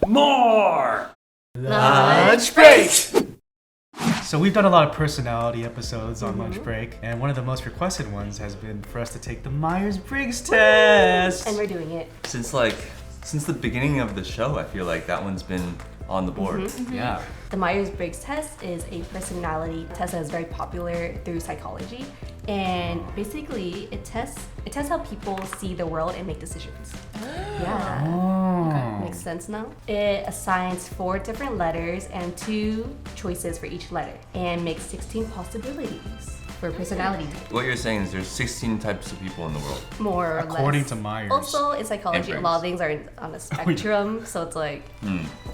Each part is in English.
More! Lunch break! So we've done a lot of personality episodes on lunch break, and one of the most requested ones has been for us to take the Myers-Briggs test. And we're doing it. Since the beginning of the show, I feel like that one's been on the board. Yeah. The Myers-Briggs test is a personality test that is very popular through psychology, and basically it tests how people see the world and make decisions. Yeah. Oh. Makes sense now? It assigns 4 different letters and 2 choices for each letter and makes 16 possibilities for personality. What you're saying is there's 16 types of people in the world. More or less. According to Myers. Also, in psychology, a lot of things are on a spectrum, so it's like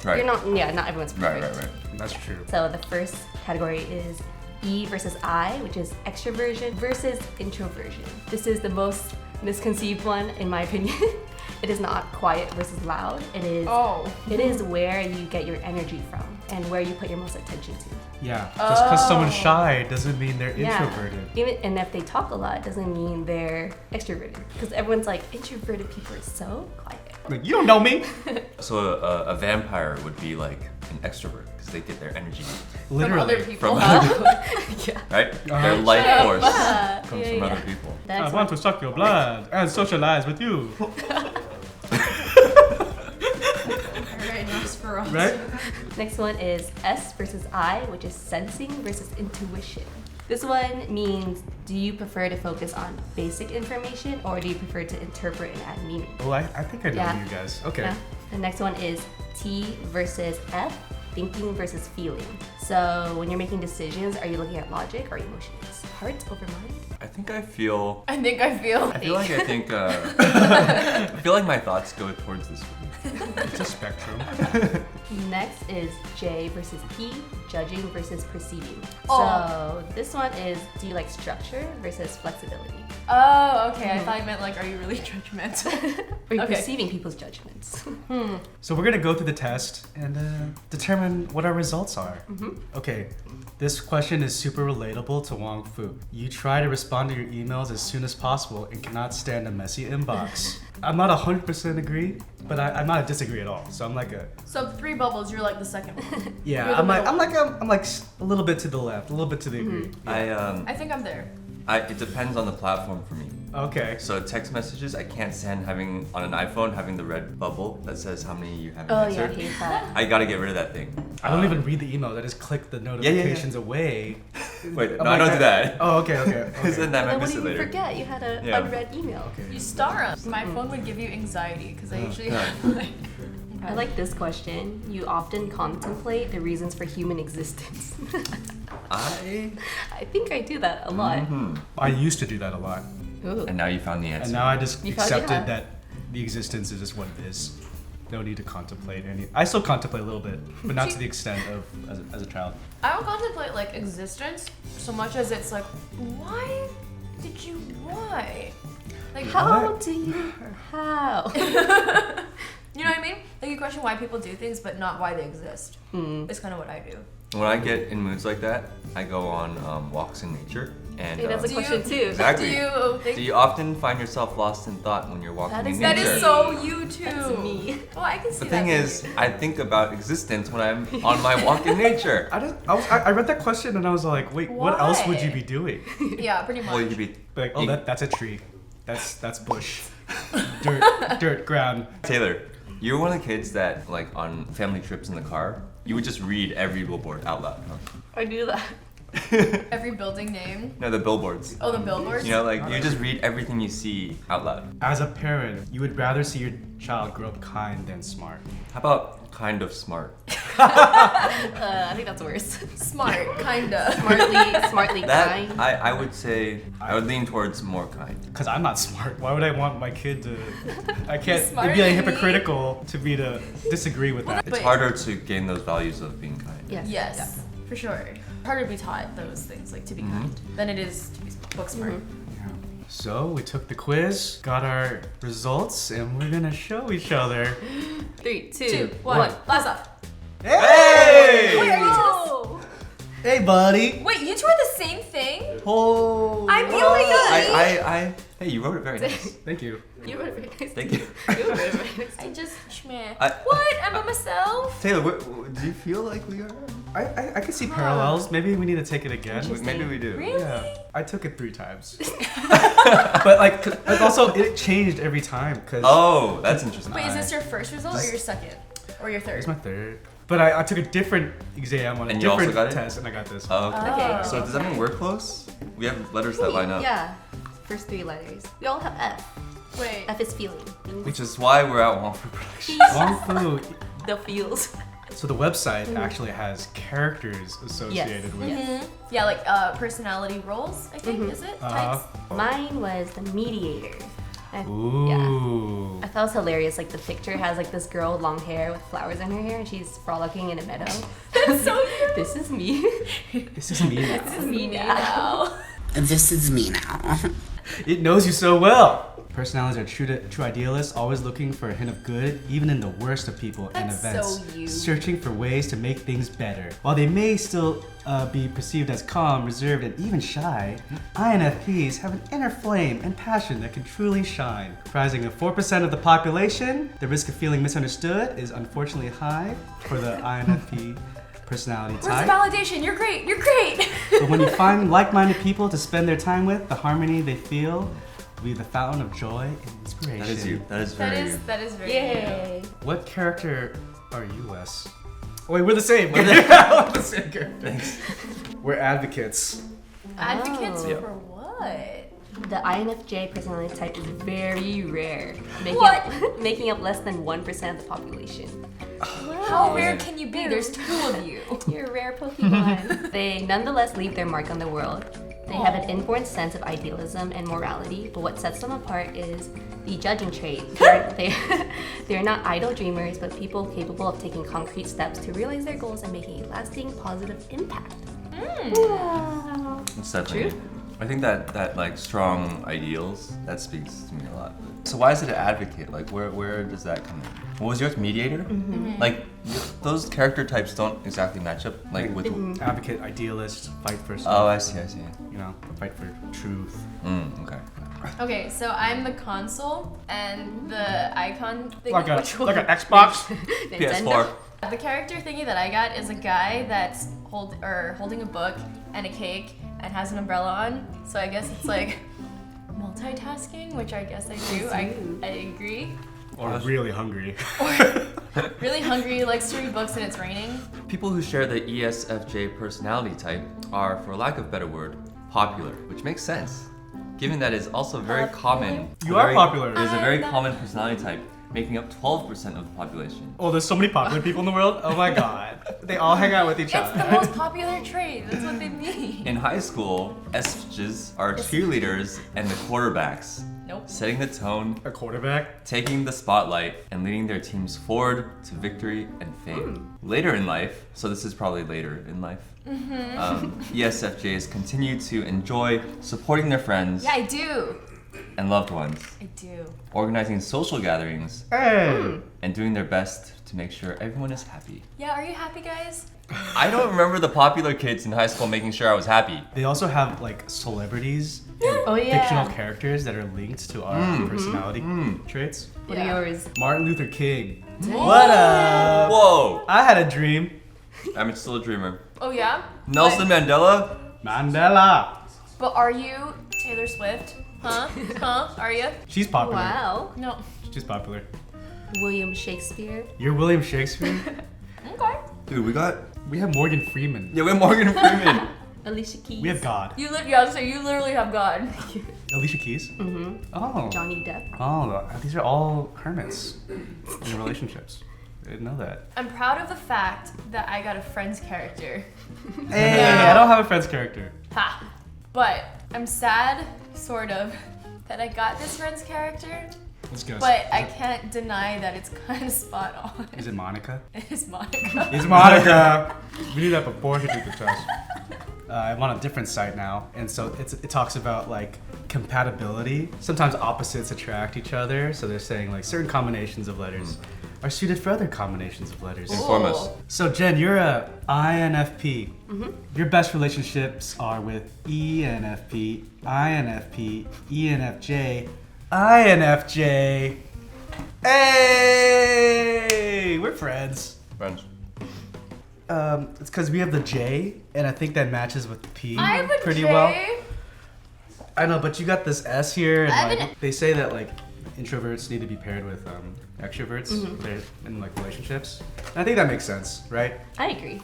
Right. not everyone's perfect. Right. That's true. So the first category is E versus I, which is extroversion versus introversion. This is the most misconceived one, in my opinion. It is not quiet versus loud. It is where you get your energy from and where you put your most attention to. Yeah. Just because someone's shy doesn't mean they're introverted. And if they talk a lot, doesn't mean they're extroverted. Because everyone's like, introverted people are so quiet. Like, you don't know me. So a vampire would be like an extrovert because they get their energy Literally. From other people. from other people, right? Their life force comes from other people. The I next want to suck your blood and socialize with you. Alright, next for us. Right? Next one is S versus I, which is sensing versus intuition. This one means, do you prefer to focus on basic information or do you prefer to interpret and add meaning? Well, I think I know Yeah. you guys. Okay. Yeah. The next one is T versus F, thinking versus feeling. So when you're making decisions, are you looking at logic or emotions? Heart over mind? I feel I like I feel like my thoughts go towards this one. It's a spectrum. Next is J versus P, judging versus perceiving. Oh. So this one is, do you like structure versus flexibility? Oh, okay. I thought you meant like, are you really judgmental? Are you Okay. perceiving people's judgments? So we're gonna go through the test and determine what our results are. Okay, this question is super relatable to Wong Fu. You try to respond to your emails as soon as possible and cannot stand a messy inbox. I'm not 100% agree, but I'm not a disagree at all. So I'm like a So 3 bubbles, you're like the second one. yeah. You're the I'm middle. like a little bit to the left, a little bit to the agree. I think I'm there. It depends on the platform for me. Okay. So text messages, I can't stand having on an iPhone having the red bubble that says how many you haven't Oh yeah, I answered. hate that. I gotta get rid of that thing. I don't even read the emails. I just click the notifications away. Wait, I'm no, I don't do that. Oh, okay. Because then I And might then what miss do it you later. forget? You had a Yeah. unread email. You star them. My phone would give you anxiety because I usually God. have like. I like this question. You often contemplate the reasons for human existence. I I think I do that a lot. I used to do that a lot, Ooh. and now you found the answer. and now I just You found it, accepted huh? that the existence is just what it is. No need to contemplate any. I still contemplate a little bit, but not to the extent of as a child. I don't contemplate like existence so much as it's like, why? Like How do you? How? You know what I mean? Like you question why people do things, but not why they exist. It's kind of what I do. When I get in moods like that, I go on walks in nature. And Hey, that's a Do question you- too. exactly. Do you think Do you often find yourself lost in thought when you're walking That in is- that nature? is so you too? That's me. Well, I can see The that. thing is, I think about existence when I'm on my walk in nature. I read that question and I was like, wait, what else would you be doing? Yeah, pretty much. Well, you could be Like, oh, that's a tree. That's bush. Dirt, ground. Taylor. You're one of the kids that, like, on family trips in the car, you would just read every billboard out loud. I do that. Every building name. No, the billboards. Oh, the billboards. You know, like, you just read everything you see out loud. As a parent, you would rather see your child grow up kind than smart. How about kind of smart? I think that's worse. Smart, kinda. Smartly That, kind. I would say, I would lean towards more kind. Because I'm not smart. Why would I want my kid to? I can't. Smarter It'd be like than me? hypocritical to me to disagree with that. It's But- harder to gain those values of being kind. Yes. Yes, for sure. Harder to be taught those things, like to be kind, than it is to be book smart. So we took the quiz, got our results, and we're gonna show each other. 3, 2, 2, 1. 1. Last off. Hey! Wait, are you Oh! Hey, buddy. Wait, you two are the same thing? Oh. I feel like I Hey, you wrote it very nice. Thank you. You wrote it very nice. Thank you. You wrote it very nice. I just schmeh. I- What? I'm by myself. Taylor, do you feel like we are? I can see parallels. Maybe we need to take it again. Interesting. Maybe we do. Really? Yeah, I took it 3 times. But like also it changed every time because Oh, that's interesting. Wait, is this your first result or your second? Or your third? it's my 3rd. But I took a different exam on a And you also different got it? test and I got this. Oh, okay. Okay. So does that mean we're close? We have letters that line up. Yeah. First 3 letters. We all have F. Wait. F is feeling. Which is why we're at Wong Fu Production. Wong Fu. The feels. So the website actually has characters associated with. Yes. Yeah, like personality roles, I think, is it? Types? Mine was the mediator. I- Ooh. Yeah. I thought it was hilarious. Like the picture has like this girl with long hair with flowers in her hair, and she's frolicking in a meadow. That's so cute. This is me. This is me now. This is me Now. This is me now. It knows you so well. Personalities are true idealists, always looking for a hint of good, even in the worst of people and That's events. so you. Searching for ways to make things better. While they may still be perceived as calm, reserved, and even shy, INFPs have an inner flame and passion that can truly shine. Comprising of 4% of the population, the risk of feeling misunderstood is unfortunately high for the INFP personality Where's the type. validation? You're great. You're great. But when you find like-minded people to spend their time with, the harmony they feel will be the fountain of joy and inspiration. That is you. That is very you. that is very Yay. What character are you, Wes? Oh, wait, we're the same. We're the same character. Thanks. We're advocates. Advocates Oh. Yeah. for what? The INFJ personality type is very rare, making What? up, making up less than 1% of the population. How rare can you be? There's 2 of you. You're a rare Pokemon. They nonetheless leave their mark on the world. They have an inborn sense of idealism and morality, but what sets them apart is the judging trait. They're not idle dreamers, but people capable of taking concrete steps to realize their goals and making a lasting positive impact. Wow. It's definitely. True. I think that like strong ideals that speaks to me a lot. So why is it an advocate? Like where does that come in? What was yours? Mediator? Like those character types don't exactly match up. Like with. Advocate, idealist, fight for Oh, stuff. I see. You know, fight for truth. Okay. Okay, so I'm the console and the icon thing. Like which one? an Xbox. PS4. The character thingy that I got is a guy that's holding a book and a cake and has an umbrella on. So I guess it's like multitasking, which I guess I do. I agree. Or really hungry. Really hungry, likes to read books and it's raining. People who share the ESFJ personality type are, for lack of a better word, popular, which makes sense, given that it's also very common. You are popular. It is a very common personality type, making up 12% of the population. Oh, there's so many popular people in the world. Oh my god. They all hang out with each It's other. the most popular trait. That's what they mean. In high school, SFJs are cheerleaders and the quarterbacks, Nope. setting the tone, A quarterback. taking the spotlight, and leading their teams forward to victory and fame. Later in life, so this is probably later in life, ESFJs continue to enjoy supporting their friends Yeah, I do. and loved ones, I do. organizing social gatherings, Hey. and doing their best to make sure everyone is happy. Yeah, are you happy, guys? I don't remember the popular kids in high school making sure I was happy. They also have like celebrities, Oh yeah. fictional characters that are linked to our personality traits. What Yeah. are yours? Martin Luther King. What up? Whoa! I had a dream. I'm still a dreamer. Oh yeah? Nelson Mandela? Mandela. But are you Taylor Swift? Huh? Huh? Are you? She's popular. Wow. No. She's popular. William Shakespeare. You're William Shakespeare. Okay. Dude, We have Morgan Freeman. we have Morgan Freeman. Alicia Keys. We have God. You literally have God. Alicia Keys. Mm-hmm. Oh. Johnny Depp. Oh, these are all hermits in relationships. I didn't know that. I'm proud of the fact that I got a Friends character. Hey, I don't have a Friends character. Ha! But I'm sad, sort of, that I got this Friends character, Let's go. but I can't deny that it's kind of spot on. Is it Monica? It is Monica. It's Monica. We knew that before she did the test. I'm on a different site now, and so it talks about like compatibility. Sometimes opposites attract each other, so they're saying like certain combinations of letters are suited for other combinations of letters. Inform us. So Jen, you're a INFP. Your best relationships are with ENFP, INFP, ENFJ, INFJ. Hey, we're friends. Friends. It's because we have the J, and I think that matches with P I have a pretty J. well. I know, but you got this S here, and I have like, they say that like introverts need to be paired with extroverts in like relationships. And I think that makes sense, right? I agree.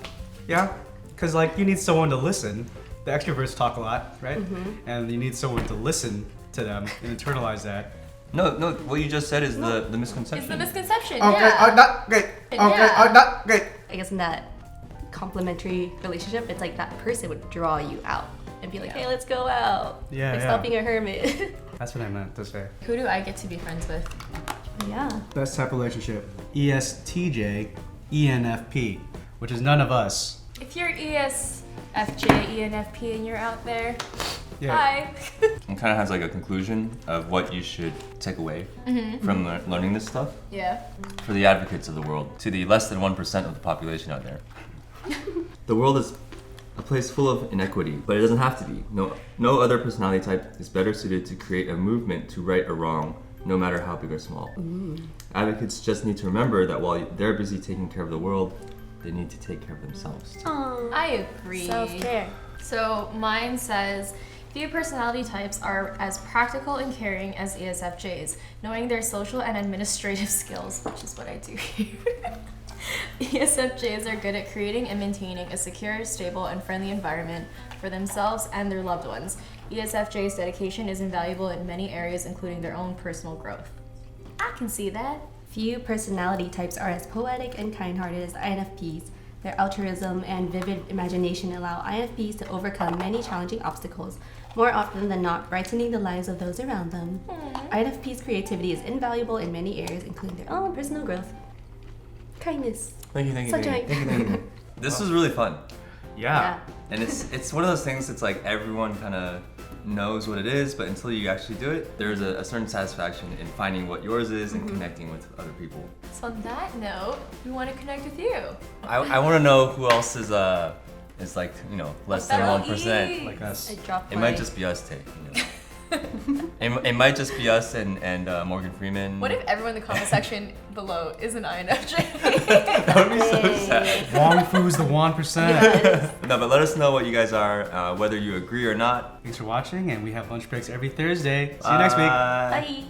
Yeah, because like you need someone to listen. The extroverts talk a lot, right? And you need someone to listen to them and internalize that. No, what you just said is the misconception. It's the misconception. Okay, yeah. not great. Okay, Yeah. not great. I guess in that complementary relationship, it's like that person would draw you out and be like, hey, let's go out. Yeah, Like yeah. stop being a hermit. That's what I meant to say. Who do I get to be friends with? Yeah. Best type of relationship. ESTJ, ENFP, which is none of us. If you're ESFJ, ENFP, and you're out there, Yeah. hi. It kind of has like a conclusion of what you should take away from learning this stuff. Yeah. For the advocates of the world, to the less than 1% of the population out there. The world is a place full of inequity, but it doesn't have to be. No other personality type is better suited to create a movement to right a wrong, no matter how big or small. Advocates just need to remember that while they're busy taking care of the world, they need to take care of themselves too. I agree. Self-care. So mine says, few personality types are as practical and caring as ESFJs, knowing their social and administrative skills, which is what I do here. ESFJs are good at creating and maintaining a secure, stable, and friendly environment for themselves and their loved ones. ESFJ's dedication is invaluable in many areas, including their own personal growth. I can see that. Few personality types are as poetic and kind-hearted as INFPs. Their altruism and vivid imagination allow INFPs to overcome many challenging obstacles, more often than not brightening the lives of those around them. INFPs' creativity is invaluable in many areas, including their own personal growth. Kindness. Thank you. Sunshine. This was really fun. Yeah. And it's one of those things that's like everyone kind of knows what it is, but until you actually do it, there's a certain satisfaction in finding what yours is and connecting with other people. So on that note, we want to connect with you. I want to know who else is like, less than Fellow 1%. E. Like us. I dropped It my... might just be us, Tay. It might just be us and Morgan Freeman. What if everyone in the comment section below is an INFJ? That would be so sad. Wong Fu's the 1%. No, but let us know what you guys are, whether you agree or not. Thanks for watching, and we have lunch breaks every Thursday. See you next week. Bye. Bye.